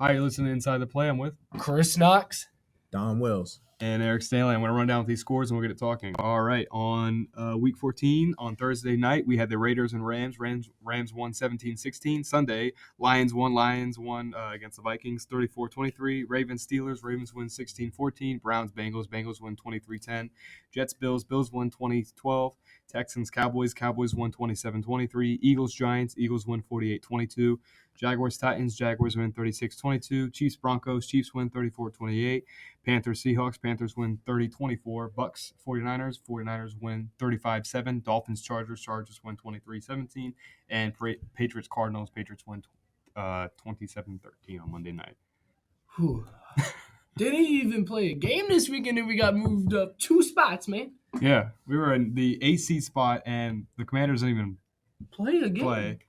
Hi, you're listening to Inside the Play. I'm with Chris Knox. Don Wells. and Eric Stanley. I'm going to run down with these scores and we'll get it talking. All right. On week 14, on Thursday night, we had the Raiders and Rams. Rams won 17-16. Sunday, Lions won against the Vikings 34-23. Ravens win 16-14. Browns win 23-10. Jets Bills won 20-12. Texans Cowboys won 27-23. Eagles win 48-22. Jaguars Titans win 36-22. Chiefs Broncos win 34-28. Panthers Seahawks win 30-24. Bucks 49ers win 35-7. Dolphins Chargers win 23-17. And Patriots Cardinals win 27-13 on Monday night. Whew. Didn't even play a game this weekend and we got moved up 2 spots, man. Yeah, we were in the AC spot and the Commanders didn't even Play a game. play.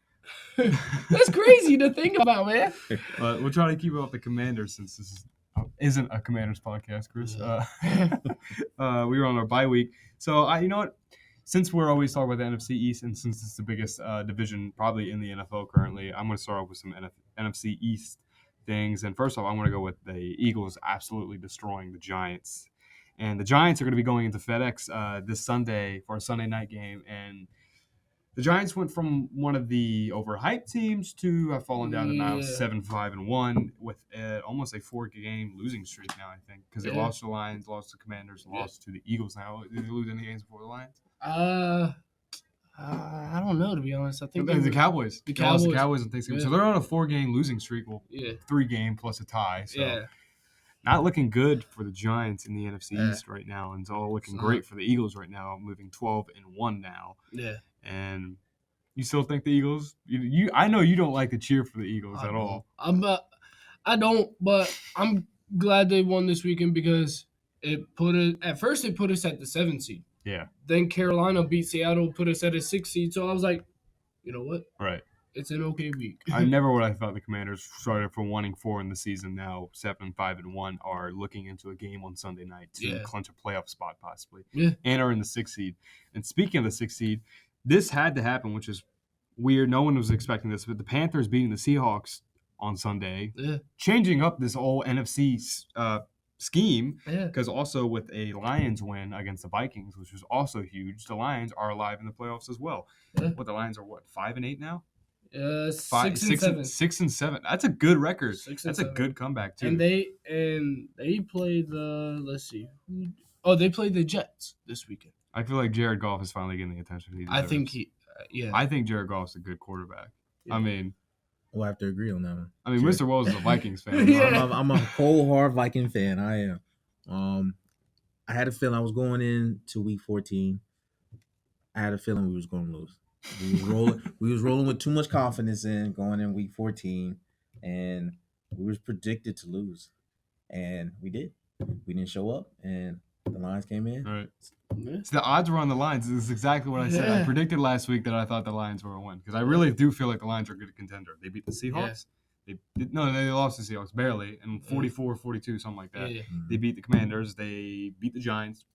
That's crazy to think about, man. But we'll try to keep up the Commanders since this isn't a Commanders podcast, Chris. We were on our bye week. So, you know what? Since we're always talking about the NFC East and since it's the biggest division probably in the NFL currently, I'm going to start off with some NFC East things. And first off, I'm going to go with the Eagles absolutely destroying the Giants. And the Giants are going to be going into FedEx this Sunday for a Sunday night game. And the Giants went from one of the overhyped teams to have fallen down to now 7-5-1 with almost a 4-game losing streak now, I think, because they lost to the Lions, lost to the Commanders, lost to the Eagles now. Did they lose any games before the Lions? I don't know, to be honest. I think the Cowboys. The They lost Cowboys. the Cowboys on Thanksgiving. So they're on a 4-game losing streak. Well, 3-game plus a tie. So not looking good for the Giants in the NFC East right now. And it's all looking great for the Eagles right now, moving 12-1 now. Yeah. And you still think the Eagles? I know you don't like to cheer for the Eagles at all. I don't, but I'm glad they won this weekend because at first they put us at the 7th seed. Yeah. Then Carolina beat Seattle, put us at a 6th seed. So I was like, you know what? Right. It's an okay week. I never would have thought the Commanders started from 1-4 in the season. Now 7-5-1 are looking into a game on Sunday night to clinch a playoff spot possibly, and are in the 6th seed. And speaking of the 6th seed, this had to happen, which is weird. No one was expecting this, but the Panthers beating the Seahawks on Sunday, changing up this whole NFC scheme, because also with a Lions win against the Vikings, which was also huge, the Lions are alive in the playoffs as well. What, the Lions are 5-8 now? 6-7. That's a good record. That's a good comeback too. And they played they played the Jets this weekend. I feel like Jared Goff is finally getting the attention he deserves. I think Jared Goff's a good quarterback. Yeah. I mean, we'll have to agree on that one. I mean, Mr. Wells is a Vikings fan. I'm a cold hard Viking fan. I am. I had a feeling I was going into week 14. I had a feeling we was going to lose. We was rolling with too much confidence going in week 14, and we was predicted to lose, and we did. We didn't show up, and the Lions came in. All right. So the odds were on the Lions. This is exactly what I said. I predicted last week that I thought the Lions were going to win because I really do feel like the Lions are a good contender. They beat the Seahawks. They lost the Seahawks barely, and 44-42, something like that. They beat the Commanders. They beat the Giants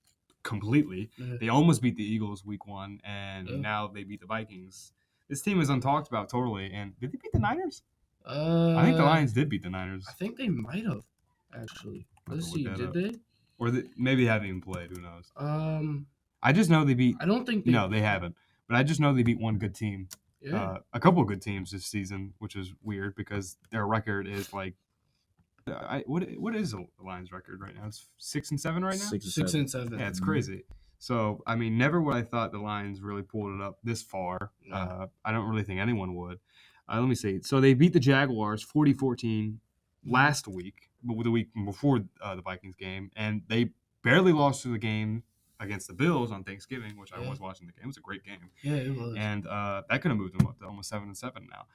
completely. They almost beat the Eagles week 1, and now they beat the Vikings. This team is untalked about totally. And did they beat the Niners? I think the Lions did beat the Niners. I think they might have, actually. Let's see, did they? Or maybe they haven't even played. Who knows? I just know they beat. I don't think they haven't. But I just know they beat one good team. Yeah. A couple of good teams this season, which is weird because their record is like. What is the Lions' record right now? It's 6-7 right now. 6-7. Yeah, it's crazy. So I mean, never would I thought the Lions really pulled it up this far. No. I don't really think anyone would. Let me see. So they beat the Jaguars 40-14 last week, the week before the Vikings game, and they barely lost to the game against the Bills on Thanksgiving, which I was watching the game. It was a great game. Yeah, it was. And that could have moved them up to almost 7-7 now.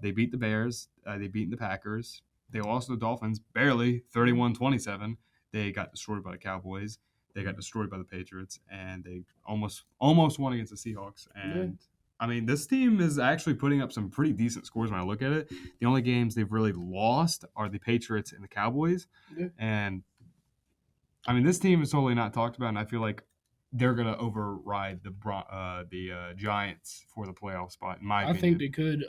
They beat the Bears. They beat the Packers. They lost to the Dolphins barely, 31-27. They got destroyed by the Cowboys. They got destroyed by the Patriots, and they almost won against the Seahawks. And I mean, this team is actually putting up some pretty decent scores when I look at it. The only games they've really lost are the Patriots and the Cowboys. Yeah. And I mean, this team is totally not talked about, and I feel like they're going to override the Giants for the playoff spot, in my opinion. I think they could.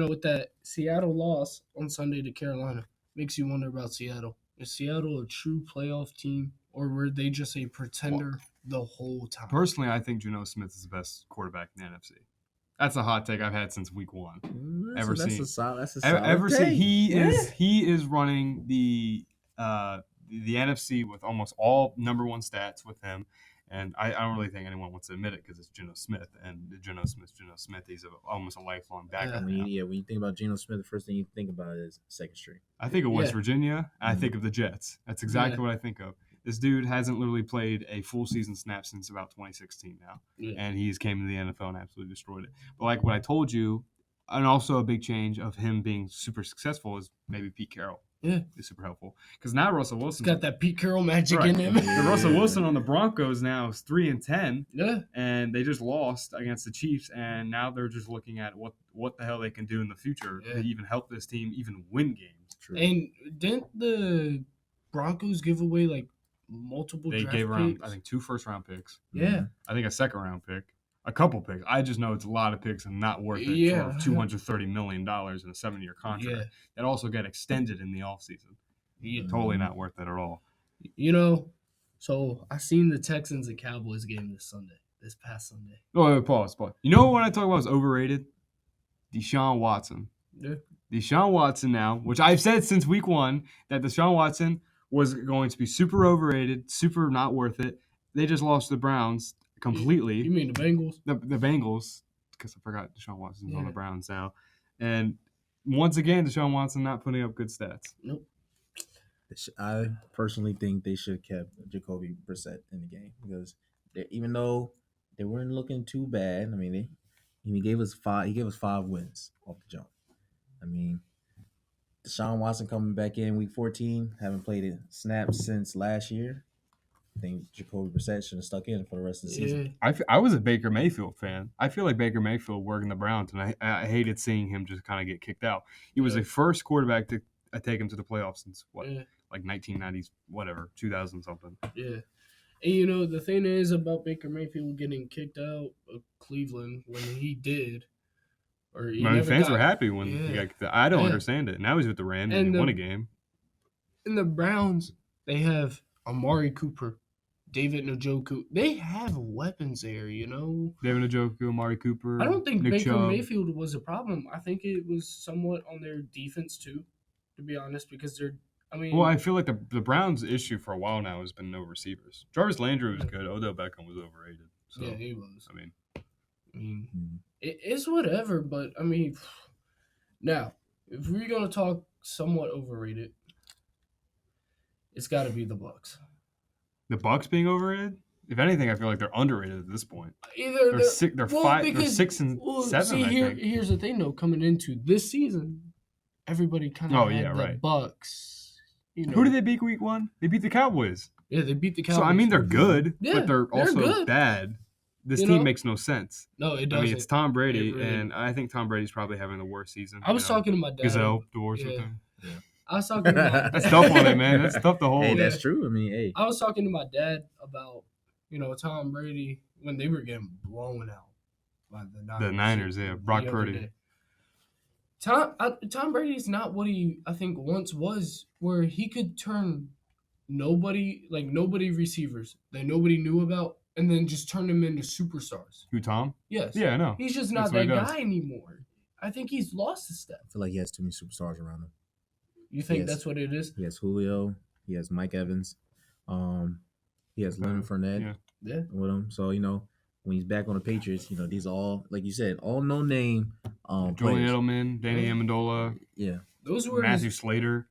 with that Seattle loss on Sunday to Carolina, makes you wonder about Seattle. Is Seattle a true playoff team, or were they just a pretender the whole time? Personally, I think Geno Smith is the best quarterback in the NFC. That's a hot take I've had since week one. That's a solid Ever take. since he is running the NFC with almost all number one stats with him, and I don't really think anyone wants to admit it because it's Geno Smith, and Geno Smith. He's almost a lifelong backup. When you think about Geno Smith, the first thing you think about is second string. I think of West Virginia. I think of the Jets. That's exactly what I think of. This dude hasn't literally played a full season snap since about 2016 now, and he's came to the NFL and absolutely destroyed it. But like what I told you, and also a big change of him being super successful is maybe Pete Carroll. Yeah, is super helpful because now Russell Wilson's got that Pete Carroll magic in him. The Russell Wilson on the Broncos now is 3-10. Yeah, and they just lost against the Chiefs, and now they're just looking at what the hell they can do in the future to even help this team even win games. True. And didn't the Broncos give away like multiple? They gave around I think 2 first-round picks. Yeah, I think a second-round pick. A couple picks. I just know it's a lot of picks and not worth it for $230 million in a 7-year contract. Yeah. That also got extended in the offseason. Totally not worth it at all. So I seen the Texans and Cowboys game this past Sunday. Oh, pause. You know what I talk about is overrated? Deshaun Watson. Yeah. Deshaun Watson now, which I've said since week one, that Deshaun Watson was going to be super overrated, super not worth it. They just lost to the Browns completely. You mean the Bengals? The Bengals, because I forgot Deshaun Watson's on the Browns now. And once again, Deshaun Watson not putting up good stats. Nope. I personally think they should have kept Jacoby Brissett in the game because even though they weren't looking too bad, I mean, he gave us 5 wins off the jump. I mean, Deshaun Watson coming back in week 14, haven't played a snap since last year. I think Jacoby Brissett should have stuck in for the rest of the season. I was a Baker Mayfield fan. I feel like Baker Mayfield working the Browns, and I hated seeing him just kind of get kicked out. He was the first quarterback to take him to the playoffs since like 1990s, whatever, 2000 something. Yeah. And the thing is about Baker Mayfield getting kicked out of Cleveland when he did, fans were happy when he got kicked out. I don't understand it. Now he's with the Rams and he won a game. In the Browns, they have Amari Cooper, David Njoku. They have weapons there, David Njoku, Amari Cooper. I don't think Nick Baker Chubb. Mayfield was a problem. I think it was somewhat on their defense too, to be honest, because I feel like the Browns' issue for a while now has been no receivers. Jarvis Landry was good. Odell Beckham was overrated. So, yeah, he was. I mean, it's whatever, but now if we're gonna talk somewhat overrated, it's got to be the Bucs. The Bucs being overrated? If anything, I feel like they're underrated at this point. They're 6 and 7. See, here's the thing though. Coming into this season, everybody kind of had the Bucs. Who did they beat week 1? They beat the Cowboys. Yeah, they beat the Cowboys. So I mean, they're good, but they're also good. Bad. This team makes no sense. No, it doesn't. I mean, it's Tom Brady, and I think Tom Brady's probably having the worst season. I was talking to my dad. Gazelle door or something. Yeah. I was talking to my dad. That's tough on it, man. That's tough to hold. Hey, that's true. I mean, I was talking to my dad about, Tom Brady when they were getting blown out by the Niners. The Niners, yeah. Brock Purdy. Tom Brady's not what he, I think, once was, where he could turn nobody receivers that nobody knew about and then just turn them into superstars. Who, Tom? Yes. Yeah, I know. He's just not that guy anymore. I think he's lost a step. I feel like he has too many superstars around him. You think that's what it is? He has Julio. He has Mike Evans. He has Leonard Fournette with him. So, when he's back on the Patriots, these are all, like you said, all no-name Julian Edelman, Danny Amendola. Yeah. Those were Matthew Slater.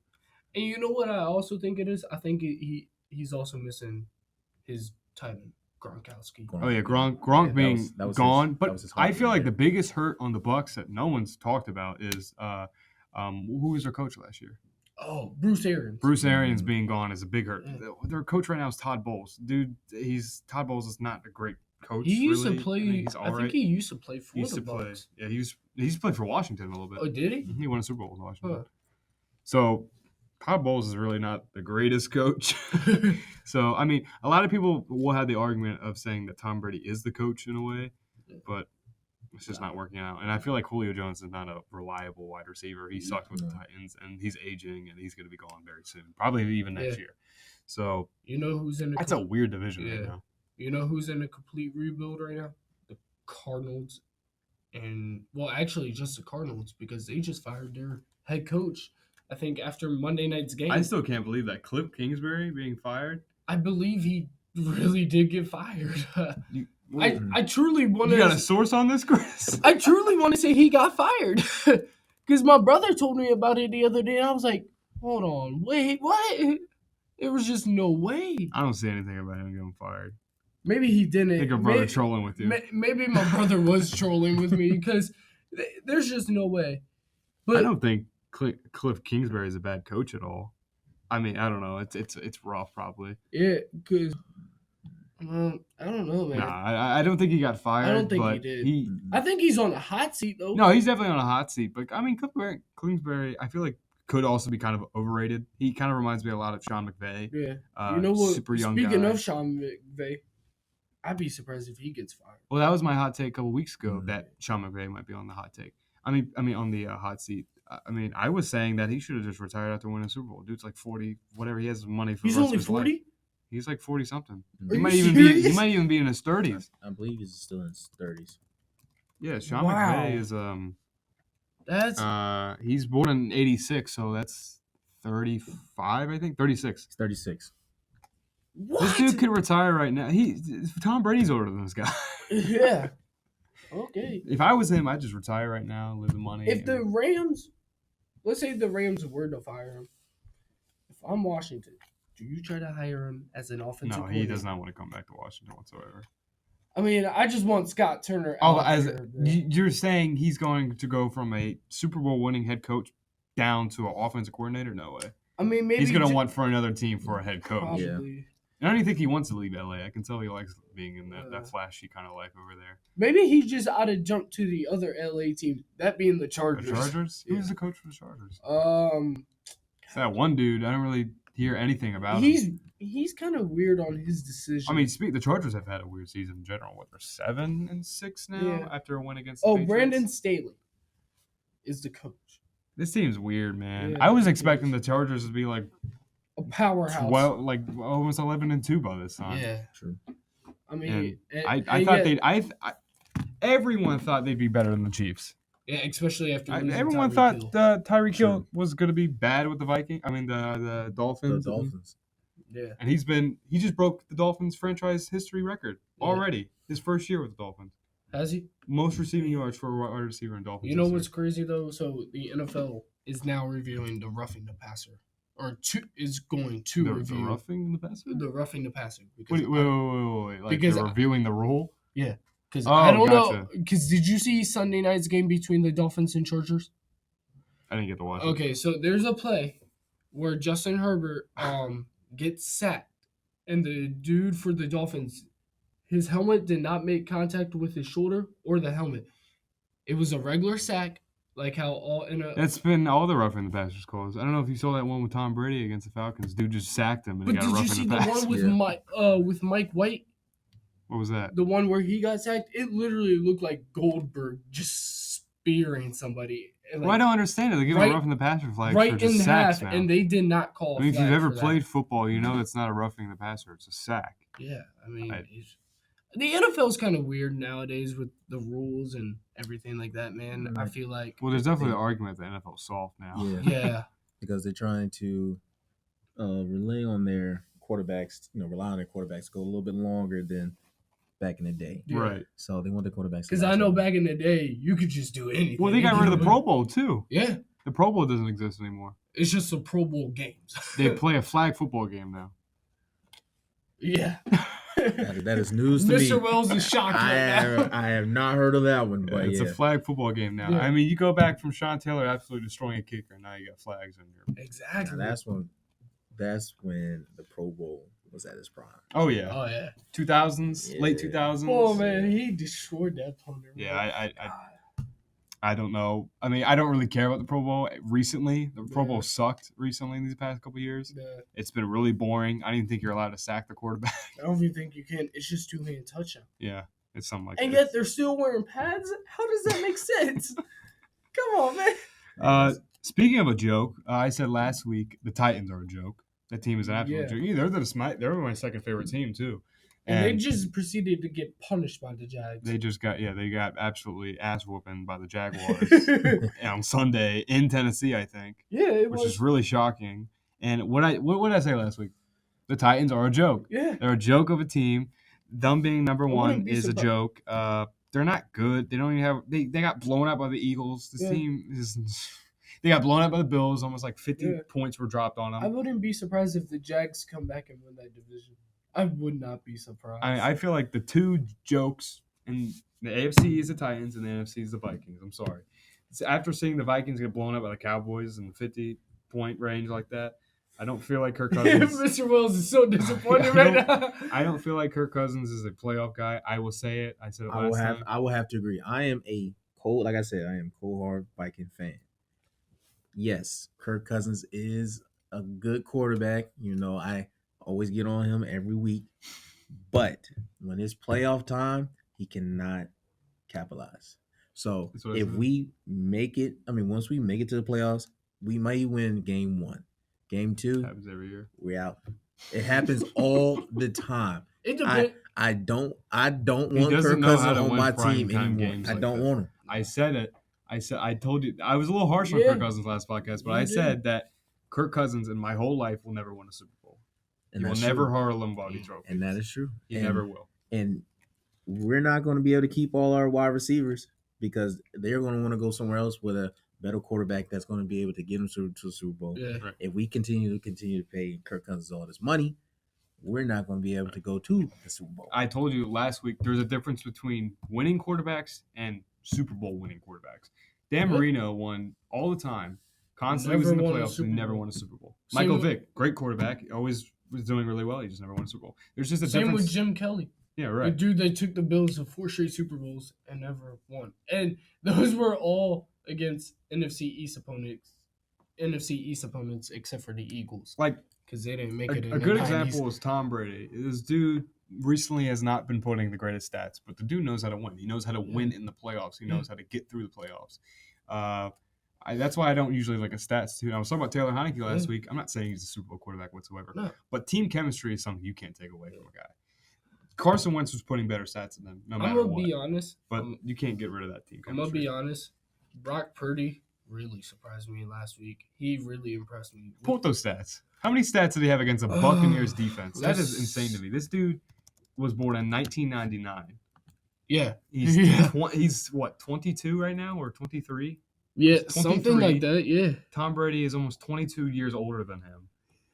And you know what I also think it is? I think he's also missing his tight end, Gronkowski. Oh, yeah, Gronk being gone. But I feel like the biggest hurt on the Bucs that no one's talked about is who was their coach last year? Oh, Bruce Arians. Bruce Arians being gone is a big hurt. Yeah. Their coach right now is Todd Bowles. Dude, Todd Bowles is not a great coach. He used to play. I think he used to play for the Bucs. Yeah, he's played for Washington a little bit. Oh, did he? He won a Super Bowl with Washington. Huh. So Todd Bowles is really not the greatest coach. So I mean, a lot of people will have the argument of saying that Tom Brady is the coach in a way, but It's just not working out. And I feel like Julio Jones is not a reliable wide receiver. He sucked with the No. Titans, and he's aging, and he's going to be gone very soon, probably even next Yeah. year. So You know who's in a that's a weird division right Yeah. now. You know who's in a complete rebuild right now? The Cardinals. And, well, actually, just the Cardinals because they just fired their head coach, I think, after Monday night's game. I still can't believe that Cliff Kingsbury being fired. I believe he really did get fired. You, I truly want you got a to. source on this, Chris? I truly want to say he got fired because my brother told me about it the other day. And I was like, hold on, wait, what? There was just no way. I don't see anything about him getting fired. Maybe he didn't. I think your brother Maybe- trolling with you. Maybe my brother was trolling with me because there's just no way. But I don't think Cliff Kingsbury is a bad coach at all. I mean, I don't know. It's rough, probably. yeah, because I don't know, man. Nah, I don't think he got fired. I don't think he but did. I think he's on a hot seat though. No, he's definitely on a hot seat. But I mean, Kingsbury, I feel like could also be kind of overrated. He kind of reminds me a lot of Sean McVay. Yeah. You know what? Super young Speaking guy. of Sean McVay, I'd be surprised if he gets fired. Well, that was my hot take a couple weeks ago Mhm. that Sean McVay might be on the hot take. I mean, on the hot seat. I mean, I was saying that he should have just retired after winning a Super Bowl. Dude's like 40, whatever. He has money for He's the rest only of his life. 40? He's like 40 something. Are He you might even be. He serious? might even be in his 30s. I believe he's still in his 30s. Yeah, Sean Wow. McVay is That's he's born in '86, so that's 35, I think, 36. He's 36. what? This dude could retire right now. Tom Brady's older than this guy. Yeah. Okay. If I was him, I'd just retire right now, live the money. If the Rams, let's say the Rams were to fire him, if I'm Washington, do you try to hire him as an offensive no, he coordinator? does not want to come back to Washington whatsoever. I mean, I just want Scott Turner Oh, out as there, bro. you're saying, he's going to go from a Super Bowl winning head coach down to an offensive coordinator? No way. I mean, maybe He's going to ju- want for another team for a head coach. probably. And I don't even think he wants to leave LA. I can tell he likes being in that Uh. flashy kind of life over there. Maybe he just ought to jump to the other LA team, that being the The Chargers. Chargers? Yeah. Who's the coach for the Chargers? Um, That one dude. I don't really hear anything about him. he's kind of weird on his decision. I mean, the Chargers have had a weird season in general. What, they're 7-6 now Yeah. after a win against the oh, Patriots? Brandon Staley is the coach, This team's weird, man. Yeah, I was it expecting is. the Chargers to be like a powerhouse. almost 11-2 by this time. yeah. True. I mean, I thought they'd. Everyone thought they'd be better than the Chiefs. yeah, especially after losing Everyone Tyreek thought Hill. Tyreek Hill True. was going to be bad with the Vikings. I mean the The Dolphins. Dolphins. Yeah, And he just broke the Dolphins franchise history record Yeah. already. His first year with the Dolphins. has he? Most receiving yards for a wide receiver in Dolphins. You know history. what's crazy though? So the NFL is now reviewing the roughing the passer, or is going to the review roughing the passer? the roughing the passer because Wait. Like Because they're reviewing the rule? because Oh, I don't gotcha. know. Because did you see Sunday night's game between the Dolphins and Chargers? I didn't get to watch it. Okay, so there's a play where Justin Herbert gets sacked, and the dude for the Dolphins, his helmet did not make contact with his shoulder or the helmet. It was a regular sack, like how all in a. That's been all the roughing the passers calls. I don't know if you saw that one with Tom Brady against the Falcons. Dude just sacked him and But he got did a you roughing see the the passer. one with Yeah. with Mike White? What was that? The one where he got sacked. It literally looked like Goldberg just spearing somebody. And, Well, I don't understand it. They give right- a roughing the passer flag for right just in sacks half, now. and they did not call. I mean, a if you've flag ever for that. played football, you know that's not a roughing the passer. It's a sack. Yeah, I mean, I- the NFL's kind of weird nowadays with the rules and everything like that, man. I Right. feel like, Well, there's definitely an argument that the NFL's soft now. Yeah. yeah, Because they're trying to rely on their quarterbacks, rely on their quarterbacks to go a little bit longer than back in the day. Yeah. Right. So they want the quarterbacks. to because I last know longer. back in the day you could just do anything. Well, they got rid of the Pro Bowl, too. Yeah, The Pro Bowl doesn't exist anymore. it's just the Pro Bowl games. They play a flag football game now. yeah. That is news to me. Mr. Wells is shocked I right now. have not heard of that one, Yeah, but it's yeah. a flag football game now. Yeah. I mean, you go back from Sean Taylor absolutely destroying a kicker, and now you got flags in your. Exactly. Now that's when the Pro Bowl was at its prime. Oh yeah, Oh yeah. 2000s, late Yeah. 2000s. Oh man, he destroyed that punter. Yeah, man. I don't know. I mean, I don't really care about the Pro Bowl recently. The Pro Yeah. Bowl sucked recently in these past couple years. Yeah. It's been really boring. I didn't even think you're allowed to sack the quarterback. I don't even think you can. It's just 2-hand touchdown. Yeah. It's something like and that. yet they're still wearing pads. How does that make sense? Come on, man. Speaking of a joke, I said last week the Titans are a joke. That team is an absolute Yeah. joke. Yeah, they're my second favorite team too. And they just proceeded to get punished by the Jags. They got absolutely ass whooping by the Jaguars on Sunday in Tennessee, I think. Yeah, it which was. is really shocking. And what did I say last week? The Titans are a joke. Yeah. They're a joke of a team. Them being number I one wouldn't be is a surprised. joke. They're not good. They don't even have. They got blown out by the Eagles. This Yeah. team is. They got blown out by the Bills. Almost like 50 Yeah. points were dropped on them. I wouldn't be surprised if the Jags come back and win that division. I would not be surprised. I feel like the two jokes in the AFC is the Titans and the NFC is the Vikings. I'm sorry. After seeing the Vikings get blown up by the Cowboys in the 50-point range like that, I don't feel like Kirk Cousins. Mr. Wells is so disappointed right now. I don't feel like Kirk Cousins is a playoff guy. I will say it. I said it last time. I will have to agree. I am a cold, like I said, I am cold hard Viking fan. Yes, Kirk Cousins is a good quarterback. You know, I always get on him every week. But when it's playoff time, he cannot capitalize. So That's what I if said. we make it, once we make it to the playoffs, we may win game 1. Game 2, Happens every year. we're out. It happens all the time. It depends. I don't He want doesn't Kirk know how Cousins to on win my prime team time anymore. games I like don't that. want him. I said it. I told you. I was a little harsh on Yeah. Kirk Cousins last podcast, but You I did. said that Kirk Cousins in my whole life will never win a Super Bowl. And He will that's never true. hold a Lombardi trophy. And that is true. He And- never will. And we're not going to be able to keep all our wide receivers because they're going to want to go somewhere else with a better quarterback that's going to be able to get them to the Super Bowl. Yeah. Right. If we continue to pay Kirk Cousins all this money, we're not going to be able to go to the Super Bowl. I told you last week there's a difference between winning quarterbacks and Super Bowl winning quarterbacks. Dan Yep. Marino won all the time, constantly was Never in the won a playoffs, Super and never Bowl. won a Super Bowl. Same Michael with- Vick, great quarterback, always was doing really well. He just never won a Super Bowl. There's just a Same difference. with Jim Kelly. Yeah, The right. dude that took the Bills to 4 straight Super Bowls and never won. And those were all against NFC East opponents except for the Eagles Like because they didn't make it in a the good 90s. example is Tom Brady. This dude recently has not been putting the greatest stats, but the dude knows how to win. He knows how to win in the playoffs. He knows how to get through the playoffs. That's why I don't usually like a stats too. I was talking about Taylor Heineke last week. I'm not saying he's a Super Bowl quarterback whatsoever, No. but team chemistry is something you can't take away from a guy. Carson Wentz was putting better stats than them, no I'm matter gonna what. be honest. But you can't get rid of that team I'm gonna chemistry. be honest. Brock Purdy really surprised me last week. He really impressed me. Pull up those stats. How many stats did he have against a Buccaneers defense? That is Let's- insane to me. This dude was born in 1999. Yeah, He's Yeah. he's what 22 right now or 23? yeah, He's something 23. like that. Yeah, Tom Brady is almost 22 years older than him,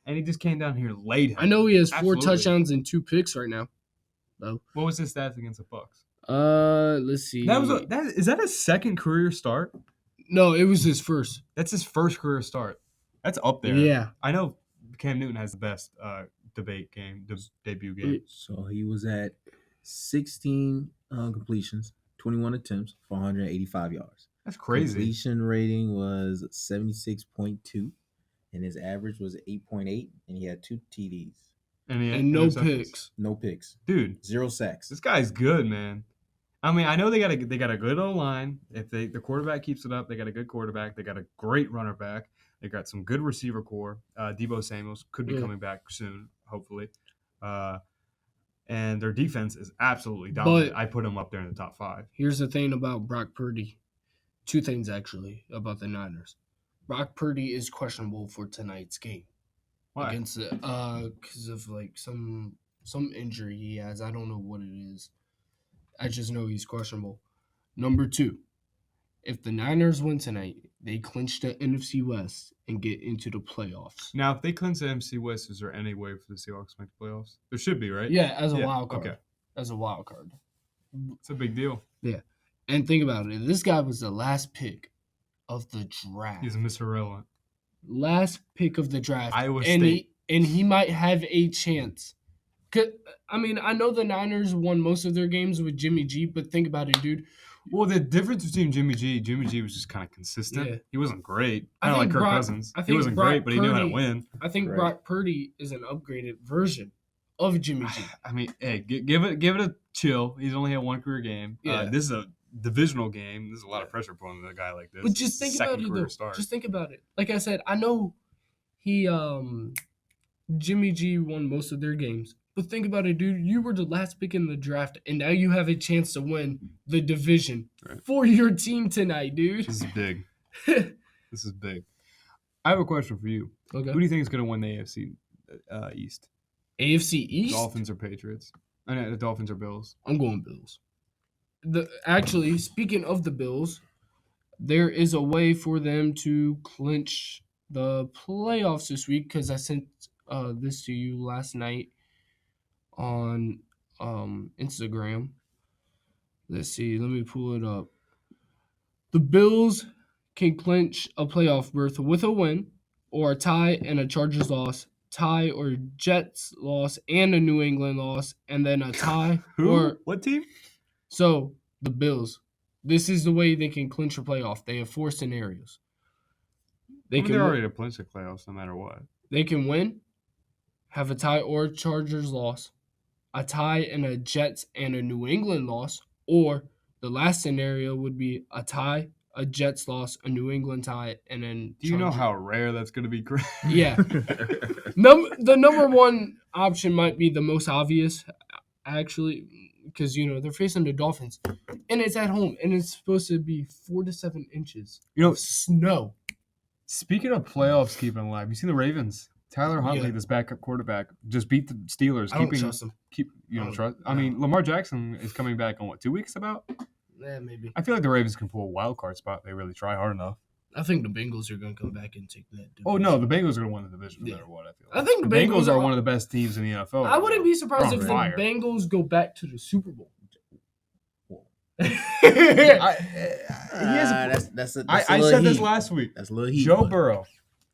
and he just came down here and laid him. I know he has 4 Absolutely. touchdowns and 2 picks right now. What was his stats against the Bucks? Let's see. Is that his second career start? No, it was his first. That's his first career start. That's up there. Yeah. I know Cam Newton has the best debut game. So he was at 16 completions, 21 attempts for 185 yards. That's crazy. Completion rating was 76.2, and his average was 8.8, and he had 2 TDs. And, he had And no interceptions. picks. No picks. Dude, 0 sacks. this guy's good, man. I mean, I know they got a good O line. If the quarterback keeps it up, they got a good quarterback. They got a great runner back. They got some good receiver core. Debo Samuels could be Yeah. coming back soon, hopefully. And their defense is absolutely dominant. But- I put them up there in the top 5. Here's the thing about Brock Purdy. 2 things actually about the Niners. Brock Purdy is questionable for tonight's game Why? against the because of like some injury he has. I don't know what it is. I just know he's questionable. Number 2, if the Niners win tonight, they clinch the NFC West and get into the playoffs. Now, if they clinch the NFC West, is there any way for the Seahawks to make the playoffs? There should be, right? Yeah, as a Yeah, wild card. okay. As a wild card. It's a big deal. And think about it. This guy was the last pick of the draft. He's Mr. Relevant. Last pick of the draft. Iowa and State. he might have a chance. I mean, I know the Niners won most of their games with Jimmy G, but think about it, dude. Well, the difference between Jimmy G was just kind of consistent. Yeah. He wasn't great. I Kind of like think Kirk Brock- Cousins. I He think wasn't Brock great, but he knew how to Purdy- win. I think Right. Brock Purdy is an upgraded version of Jimmy G. I mean, hey, give it a chill. He's only had one career game. Yeah. This is a divisional game. There's a lot of pressure put on a guy like this. But just It's his think about second it career though. start. Just think about it. Like I said, I know he Jimmy G won most of their games. But think about it, dude. You were the last pick in the draft, and now you have a chance to win the division for your team tonight, dude. This is big. This is big. I have a question for you. Okay. Who do you think is going to win the AFC East? AFC East? Dolphins or Patriots? I know the Dolphins or Bills. I'm going Bills. Actually, speaking of the Bills, there is a way for them to clinch the playoffs this week because I sent this to you last night on Instagram. Let's see. Let me pull it up. The Bills can clinch a playoff berth with a win or a tie and a Chargers loss, tie or Jets loss and a New England loss, and then a tie Who? or What team? so the Bills. This is the way they can clinch a playoff. They have 4 scenarios. They They're already can to clinch the playoffs no matter what. they can win, have a tie or a Chargers loss, a tie and a Jets and a New England loss, or the last scenario would be a tie, a Jets loss, a New England tie, and then Do you know Chargers. how rare that's going to be? Yeah. The number one option might be the most obvious, actually, because they're facing the Dolphins, and it's at home, and it's supposed to be 4 to 7 inches of snow. Speaking of playoffs keeping alive, you see the Ravens. Tyler Huntley, Yeah. this backup quarterback, just beat the Steelers. I don't trust him. Trust. I No. mean, Lamar Jackson is coming back in 2 weeks? About. Yeah, maybe. I feel like the Ravens can pull a wild card spot. If they really try hard enough. I think the Bengals are going to come back and take that division. Oh no, the Bengals are going to win the division no Yeah. matter what. I feel. I think the Bengals are are- one of the best teams in the NFL. I wouldn't be surprised They're if on the fire. Bengals go back to the Super Bowl. That's a I little said this heat. last week. That's a little heat. Joe but- Burrow.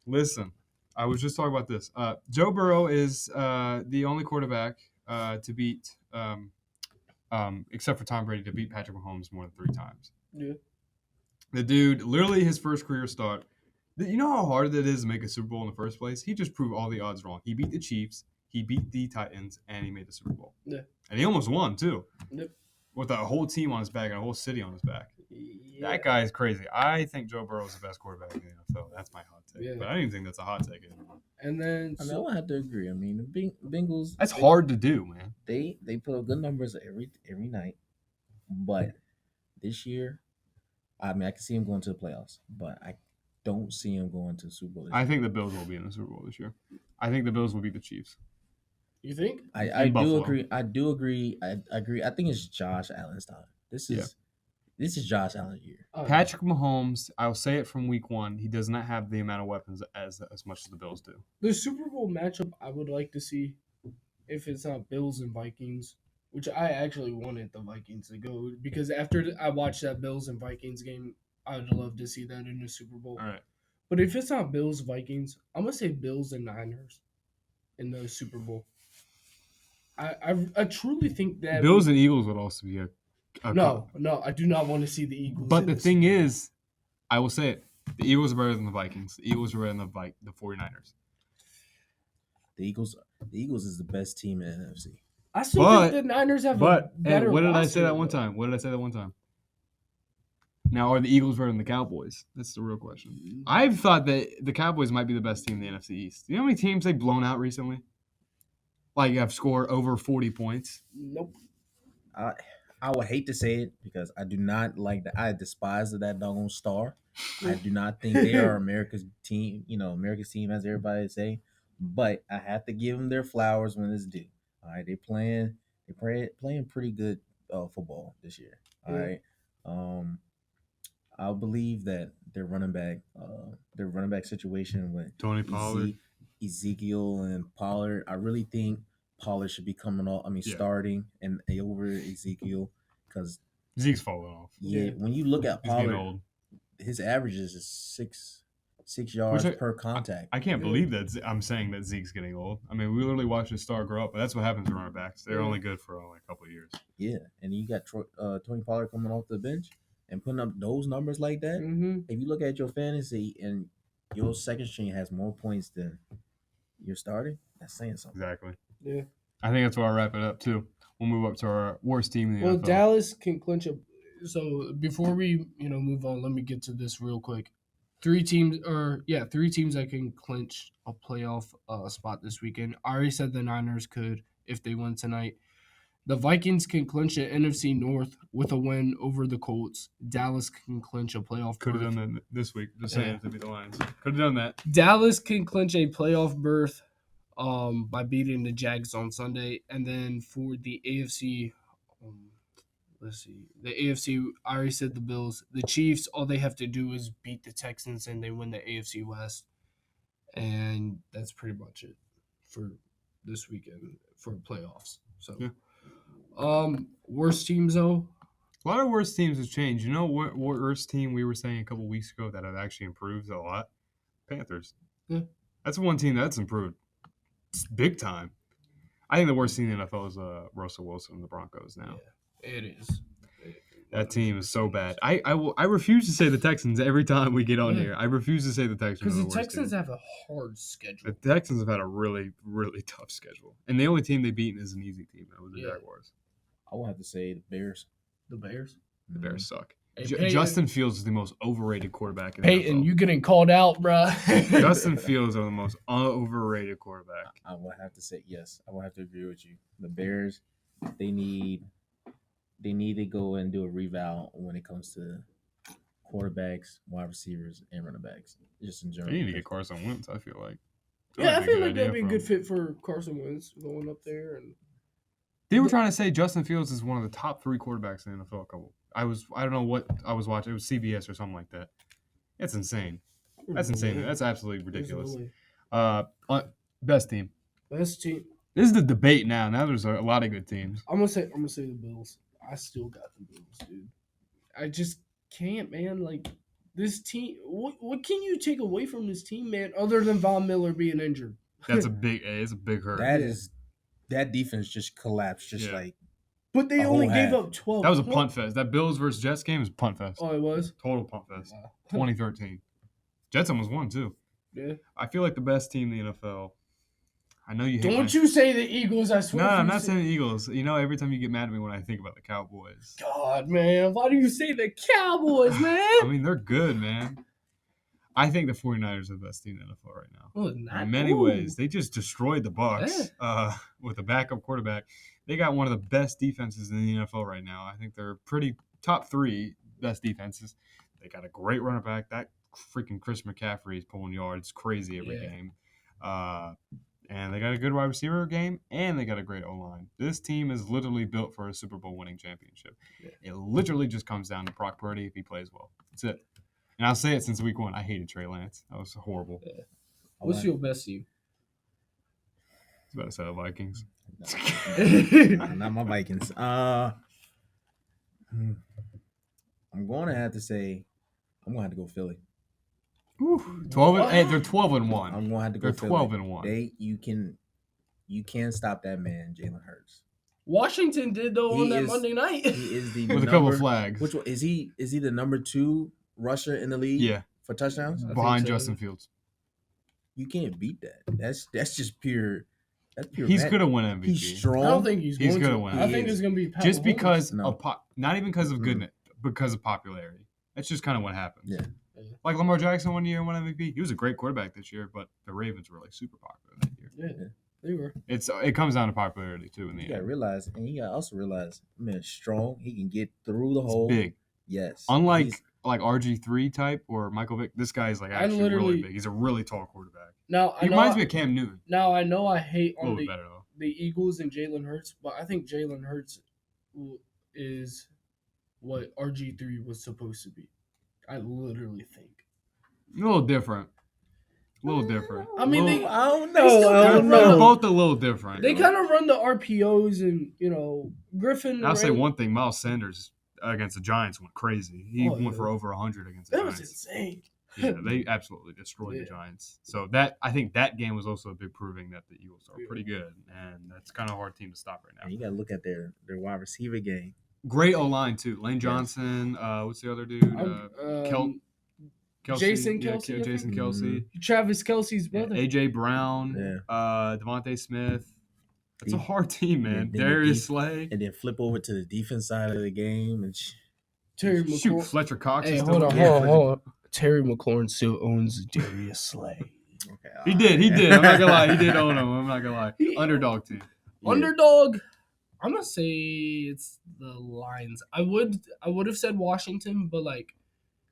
Listen, I was just talking about this. Joe Burrow is the only quarterback to beat, except for Tom Brady, to beat Patrick Mahomes more than 3 times. Yeah. The dude, literally his first career start. You know how hard it is to make a Super Bowl in the first place? He just proved all the odds wrong. He beat the Chiefs, he beat the Titans, and he made the Super Bowl. Yeah. And he almost won, too. Yep. With a whole team on his back and a whole city on his back. Yeah. That guy is crazy. I think Joe Burrow is the best quarterback in the NFL. That's my hot take. Yeah. But I don't even think that's a hot take anymore. And then I would have to agree. I mean, the Bengals. That's hard to do, man. They put up good numbers every night, but this year, I mean, I can see him going to the playoffs, but I don't see him going to the Super Bowl. I think the Bills will be in the Super Bowl this year. I think the Bills will beat the Chiefs. You think? I in do Buffalo. agree. I do agree. I agree. I think it's Josh Allen's time. This is Josh Allen's year. Patrick Mahomes, I'll say it from week 1, he does not have the amount of weapons as much as the Bills do. The Super Bowl matchup I would like to see, if it's not Bills and Vikings, which I actually wanted the Vikings to go, because after I watched that Bills and Vikings game, I would love to see that in the Super Bowl. All right. But if it's not Bills Vikings, I'm gonna say Bills and Niners in the Super Bowl. I truly think that Bills and Eagles would also be a No, I do not want to see the Eagles. But in the this. thing is, I will say it. The Eagles are better than the Vikings. The Eagles are better than the 49ers. The Eagles is the best team in the NFC. I still But- think the Niners have a But hey, better. what did I roster, say that one though. time? What did I say that one time? Now, are the Eagles better than the Cowboys? That's the real question. I've thought that the Cowboys might be the best team in the NFC East. You know how many teams they've blown out recently? Like, have scored over 40 points. Nope. I would hate to say it because I do not like that. I despise that doggone star. I do not think they are America's team. America's team, as everybody say. But I have to give them their flowers when it's due. All right, they're playing pretty good football this year. All right. I believe that their running back situation with Tony Pollard. Ezekiel and Pollard. I really think Pollard should be coming off. Yeah. Starting and over Ezekiel because Zeke's falling off. when you look at He's getting Pollard, old. his averages is six yards per contact. I can't believe that I'm saying that Zeke's getting old. I mean, we literally watched his star grow up, but that's what happens to running backs. They're only good for only a couple of years. Yeah, and you got Tony Pollard coming off the bench and putting up those numbers like that. Mm-hmm. If you look at your fantasy and your second string has more points than your starting, that's saying something. Exactly. Yeah. I think that's where I'll wrap it up too. We'll move up to our worst team in the Well, NFL. Dallas can clinch a. So before we move on, let me get to this real quick. Three teams that can clinch a playoff spot this weekend. I already said the Niners could if they win tonight. The Vikings can clinch an NFC North with a win over the Colts. Dallas can clinch a playoff Could have berth. done that this week. Just saying to be the Lions. Could have done that. Dallas can clinch a playoff berth by beating the Jags on Sunday. And then for the AFC, let's see. The AFC, I already said the Bills. The Chiefs, all they have to do is beat the Texans and they win the AFC West. And that's pretty much it for this weekend for playoffs. So, Yeah. Worst teams though. A lot of worst teams have changed. You know what worst team we were saying a couple weeks ago that have actually improved a lot? Panthers. Yeah. That's one team that's improved. It's big time. I think the worst team in the NFL is Russell Wilson and the Broncos now. Yeah, it is. That team is so bad. I refuse to say the Texans every time we get on Yeah. here. I refuse to say the Texans. Because are the worst Texans team. have a hard schedule. The Texans have had a really, really tough schedule. And the only team they've beaten is an easy team. That was the Yeah. Jaguars. I will have to say the Bears. The Bears. The Bears suck. Hey, Peyton, Justin Fields is the most overrated quarterback in the Peyton, NFL. you getting called out, bruh. Justin Fields are the most overrated quarterback. I will have to say yes. I will have to agree with you. The Bears, they need to go and do a revow when it comes to quarterbacks, wide receivers, and running backs, just in They general. need to get Carson Wentz, I feel like. Yeah, I That'd be a feel good like that'd idea be a for good him. fit for Carson Wentz going up there. And They were trying to say Justin Fields is one of the top 3 quarterbacks in the NFL. I don't know what I was watching. It was CBS or something like that. It's insane. That's insane. That's absolutely ridiculous. Best team. Best team. This is the debate now. Now there's a lot of good teams. I'm gonna say the Bills. I still got the Bills, dude. I just can't, man. Like this team. What can you take away from this team, man? Other than Von Miller being injured. That's it's a big hurt. That defense just collapsed, just Yeah. like But they A only whole gave half. up 12. That was a points. punt fest. That Bills versus Jets game is punt fest. Oh, it was. Total punt fest. Wow. 2013. Jets almost won too. Yeah. I feel like the best team in the NFL. I know you hate Don't you say the Eagles? I swear. No, if I'm you not say- saying the Eagles. You know, every time you get mad at me when I think about the Cowboys. God, man, why do you say the Cowboys, man? I mean, they're good, man. I think the 49ers are the best team in the NFL right now. Well, not, In many ways. They just destroyed the Bucs Yeah. with a backup quarterback. They got one of the best defenses in the NFL right now. I think they're pretty top 3 best defenses. They got a great running back. That freaking Chris McCaffrey is pulling yards crazy every Yeah. game. And they got a good wide receiver game, and they got a great O-line. This team is literally built for a Super Bowl winning championship. Yeah. It literally just comes down to Brock Purdy if he plays well. That's it. And I'll say it since week 1. I hated Trey Lance. That was horrible. What's your best team? I was about to say the Vikings. not my Vikings. I'm going to have to say I'm going to have to go Philly. 12. Hey, they're 12-1. I'm going to have to go They're Philly. 12-1. You can't stop that man, Jalen Hurts. Washington did though on He that is- Monday night. He is the With a number, couple of flags. Which one is he? Is he the number 2 rusher in the league? Yeah, For touchdowns? I think behind so. Justin Fields. You can't beat that. That's just pure. That's pure. He's magic. going to win MVP. He's strong. I don't think he's going gonna to. win. I He think is. it's going to be Pat Just Mahomes. because No. of not even because of Mm. goodness, because of popularity. That's just kind of what happens. Yeah. Like Lamar Jackson one year won MVP. He was a great quarterback this year, but the Ravens were like super popular that year. Yeah, they were. It comes down to popularity too in the You got to end. realize, and you got to also realize, man, strong. He can get through the hole. It's big. Yes. Unlike He's- like RG3 type or Michael Vick, this guy's like I actually really literally- big. He's a really tall quarterback. Now He I know. reminds me of Cam Newton. Now I know I hate A on little bit the better though. the Eagles and Jalen Hurts, but I think Jalen Hurts is what RG3 was supposed to be. I literally think. A little different. A little different. I mean, Little- I don't they know. still I they're, don't they're know. both a little different. They kind of run the RPOs, and Griffin. I'll say ran- one thing: Miles Sanders against the Giants went crazy. He Oh, went yeah. for over 100 against the That was Giants. insane. Yeah, they absolutely destroyed Yeah. the Giants. So I think that game was also a big proving that the Eagles are pretty good, and that's kind of a hard team to stop right And now. you got to look at their wide receiver game. Great O line too. Lane Johnson. What's the other dude? Kelsey. Jason Yeah, Kelce, I Jason think? Kelsey. Travis Kelsey's brother. AJ Brown. Yeah. Devontae Smith. It's a hard team, man. then the Darius def- Slay. and then flip over to the defense side of the game and Terry Shoot, McLaurin. Fletcher Cox. Hey, is hold still on, in the game. hold on. Terry McLaurin still owns Darius Slay. okay, He did. I'm not gonna lie. He did own him. I'm not gonna lie. Underdog team. Yeah. Underdog. I'm gonna say it's the Lions. I would have said Washington, but like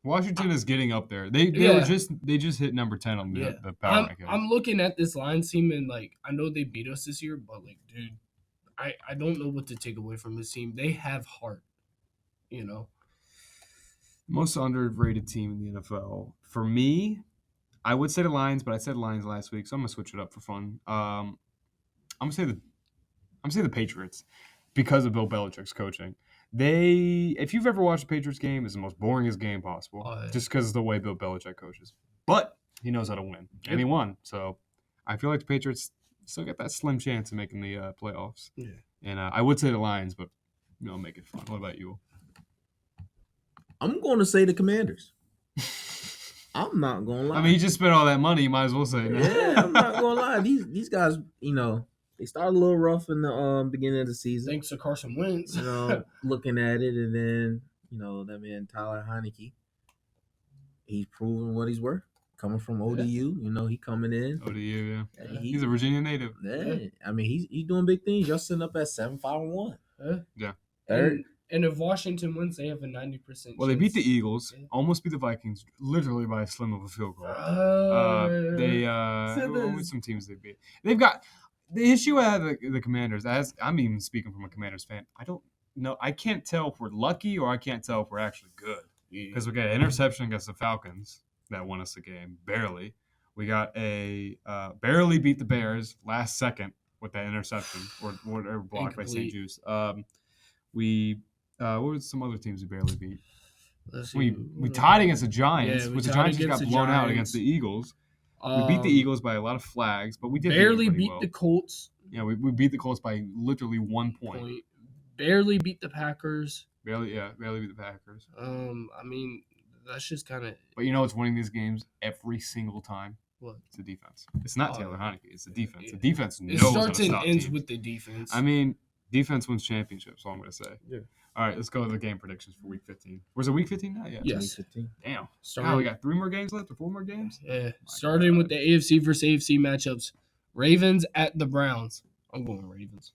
Washington is getting up there. They just hit number 10 on the power rankings. I'm looking at this Lions team and like I know they beat us this year, but like dude, I don't know what to take away from this team. They have heart, you know. Most underrated team in the NFL. For me, I would say the Lions, but I said Lions last week, so I'm gonna switch it up for fun. I'm gonna say the Patriots because of Bill Belichick's coaching. If you've ever watched a Patriots game, it's the most boringest game possible, Oh, yeah. just because of the way Bill Belichick coaches. But he knows how to win, and he won. So I feel like the Patriots still got that slim chance of making the playoffs. Yeah. And I would say the Lions, but make it fun. What about you? I'm going to say the Commanders. I'm not going to lie. I mean, he just spent all that money. You might as well say it. Yeah, I'm not going to lie. These guys, they started a little rough in the beginning of the season. Thanks to Carson Wentz. Looking at it, and then that man Tyler Heineke, he's proven what he's worth. Coming from ODU, he coming in. ODU, yeah. He's He's a Virginia native. Yeah, I mean he's doing big things. Y'all sitting up at 7-5-1. Yeah. Third. And if Washington wins, they have a 90% chance. Well, they beat the Eagles, Yeah. almost beat the Vikings, literally by a slim of a field goal. Who some teams they beat? They've got the issue I have the Commanders. As I'm even speaking from a Commanders fan, I don't know. I can't tell if we're lucky or I can't tell if we're actually good because we got an interception against the Falcons that won us the game barely. We got a barely beat the Bears last second with that interception or blocked by St. Juice. What were some other teams we barely beat? We tied against the Giants, which the Giants just got blown out against the Eagles. We beat the Eagles by a lot of flags, but we did barely beat the Colts. Yeah, we beat the Colts by literally 1 point. Barely beat the Packers. Barely beat the Packers. I mean, that's just kind of. But what's winning these games every single time? What? It's the defense. It's not Taylor Heineke. It's the defense. Yeah. The defense knows It starts how to and stop ends teams. with the defense. I mean, defense wins championships. All I'm gonna say. Yeah. All right, let's go to the game predictions for Week 15. Was it Week 15 now? Yeah. Yes. 2015. Damn. Starting, Now we got 3 more games left or 4 more games? Yeah. Starting with the AFC versus AFC matchups. Ravens at the Browns. I'm going Ravens.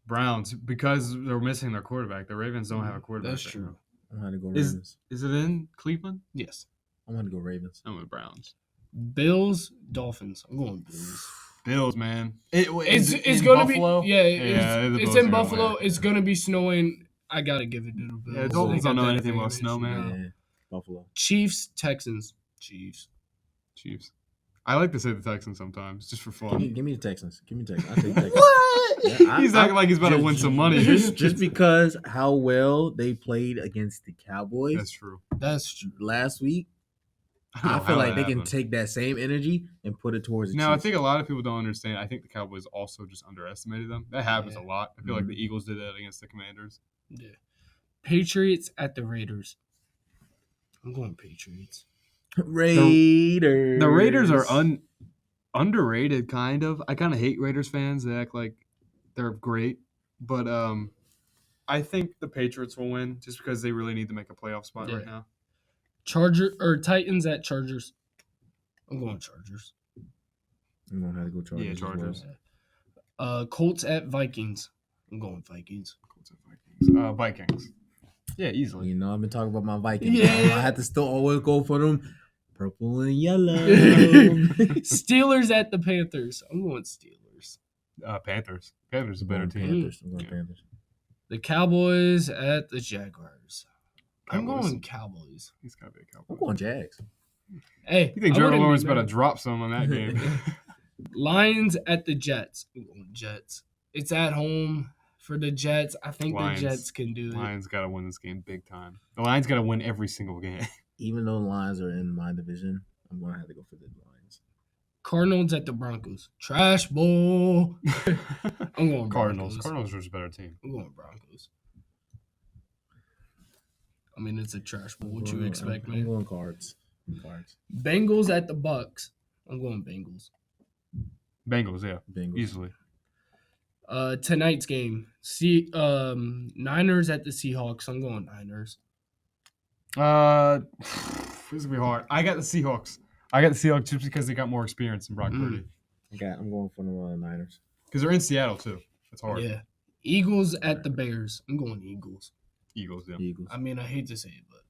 Browns, because they're missing their quarterback. The Ravens don't have a quarterback. That's right true. now. I'm going to go Ravens. Is it in Cleveland? Yes. I'm going to go Ravens. I'm with Browns. Bills, Dolphins. I'm going Bills. Bills, man. It's gonna Buffalo? be the it's Bills in are gonna Buffalo. win. It's gonna be snowing. I gotta give it to the Bills. Yeah, Dolphins They don't got know that anything about advantage. snow, man. Yeah, Buffalo. Chiefs, Texans. Chiefs. I like to say the Texans sometimes, just for fun. Give me the Texans. Give me the Texans. I take Texans. What? Yeah, He's acting like he's about to win some money. Just because how well they played against the Cowboys That's true. That's true. last week, don't know I feel how like that they can happened. take that same energy and put it towards the No, I Chiefs. think a lot of people don't understand. I think the Cowboys also just underestimated them. That happens a lot. I feel like the Eagles did that against the Commanders. Yeah. Patriots at the Raiders. I'm going Patriots. Raiders. The Raiders are underrated, kind of. I kind of hate Raiders fans. They act like they're great. But I think the Patriots will win just because they really need to make a playoff spot right now. Titans at Chargers. I'm going Chargers. I'm going to have to go Chargers. Yeah, as well. Chargers. Colts at Vikings. I'm going Vikings. Vikings. Yeah, easily. I've been talking about my Vikings. Yeah. I have to still always go for them purple and yellow. Steelers at the Panthers. I'm going Steelers. Panthers. Panthers a better team. Panthers. I'm going Yeah. Panthers. The Cowboys at the Jaguars. I'm Cowboys. going Cowboys. He's got to be a Cowboy. I'm going Jags. Hey, You think I Trevor wouldn't be Lawrence mad. about to drop some on that game? Lions at the Jets. I'm going Jets. It's at home for the Jets. I think Lions. the Jets can do it. Lions got to win this game big time. The Lions got to win every single game. Even though the Lions are in my division, I'm going to have to go for the Lions. Cardinals at the Broncos. Trash bowl. I'm going Cardinals. Broncos. Cardinals are just a better team. I'm going Broncos. I mean, it's a trash bowl. What you expect, I'm man? going Cards. Cards. Bengals at the Bucks. I'm going Bengals. Bengals, yeah, Bengals. easily. Tonight's game. Niners at the Seahawks. I'm going Niners. This is gonna be hard. I got the Seahawks. Just because they got more experience than Brock Purdy. I'm going for the Niners. Because they're in Seattle too. That's hard. Yeah. Eagles at the Bears. I'm going Eagles. Eagles, yeah. Eagles. I mean, I hate to say it, but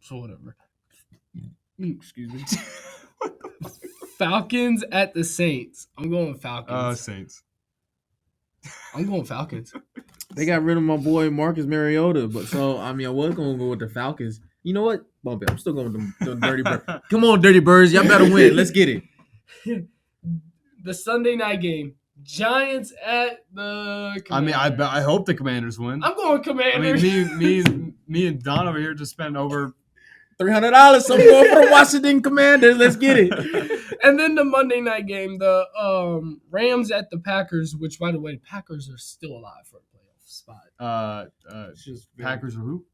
so whatever. Excuse me. Falcons at the Saints. I'm going Falcons. Saints. I'm going Falcons. They got rid of my boy Marcus Mariota, but so I mean I was gonna go with the Falcons. You know what? Bump it. I'm still going with the Dirty Birds. Come on, Dirty Birds. Y'all better win. Let's get it. The Sunday night game. Giants at the Commanders. I hope the Commanders win. I'm going Commanders. Me and Don over here just spent over $300. So I'm going for the Washington Commanders. Let's get it. And then the Monday night game, the Rams at the Packers, which, by the way, Packers are still alive for a playoff spot. It's just Packers or who?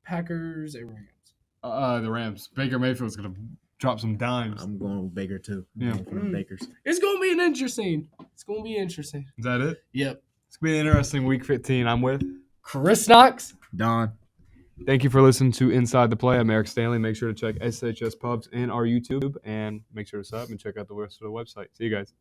Packers and Rams. The Rams. Baker Mayfield's gonna drop some dimes. I'm going with Baker too. I'm Yeah. going for the Bakers. It's gonna be interesting. Is that it? Yep. It's gonna be an interesting week 15. I'm with Chris Knox. Don. Thank you for listening to Inside the Play. I'm Eric Stanley. Make sure to check SHS Pubs and our YouTube, and make sure to sub and check out the rest of the website. See you guys.